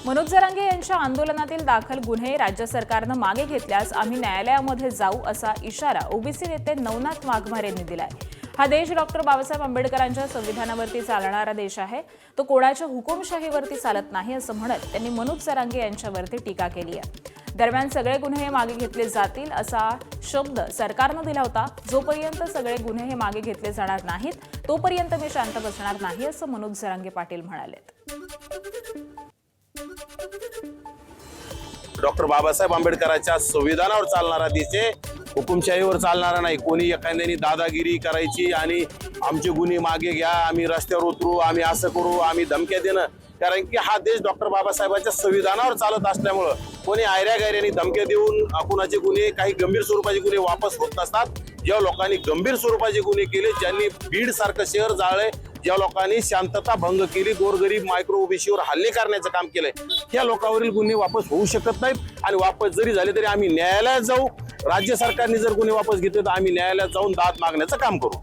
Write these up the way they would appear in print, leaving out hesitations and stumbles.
मनोज जरांगे यांच्या आंदोलनातील दाखल गुन्हे राज्य सरकारनं मागे घेतल्यास आम्ही न्यायालयामध्ये जाऊ असा इशारा ओबीसी नेते नवनाथ वाघमारे यांनी दिलाय। हा देश डॉक्टर बाबासाहेब आंबेडकरांच्या संविधानावरती चालणारा देश आहे, तो कोणाच्या हुकुमशाहीवरती चालत नाही असं म्हणत त्यांनी मनोज जरांगे यांच्यावरती टीका केली आहे। दरम्यान सगळे गुन्हे मागे घेतले जातील असा शब्द सरकारनं दिला होता। जोपर्यंत सगळे गुन्हे हे मागे घेतले जाणार नाहीत तोपर्यंत मी शांत बसणार नाही असं मनोज जरांगे पाटील म्हणालेत। डॉक्टर बाबासाहेब आंबेडकरांच्या संविधानावर चालणारा देश आहे, हुकुमशाहीवर चालणारा नाही। कोणी एखाद्याने दादागिरी करायची आणि आमचे गुन्हे मागे घ्या, आम्ही रस्त्यावर उतरू, आम्ही असं करू, आम्ही धमक्या देणं, कारण की हा देश डॉक्टर बाबासाहेबांच्या संविधानावर चालत असल्यामुळं कोणी आयऱ्या गायऱ्याने धमक्या देऊन कुणाचे गुन्हे, काही गंभीर स्वरूपाचे गुन्हे वापस होत नसतात। ज्या लोकांनी गंभीर स्वरूपाचे गुन्हे केले, ज्यांनी बीड सारखं शहर जाळले, ज्या लोकांनी शांतता भंग केली, गोरगरीब मायक्रो ओबीसीवर हल्ले करण्याचं काम केलंय, त्या लोकांवरील गुन्हे वापस होऊ शकत नाहीत। आणि वापस जरी झाले तरी आम्ही न्यायालयात जाऊ। राज्य सरकारने जर गुन्हे वापस घेतले तर आम्ही न्यायालयात जाऊन दाद मागण्याचं काम करू।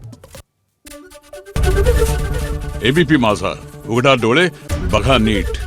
एबीपी माझा, उघडा डोळे बघा नीट।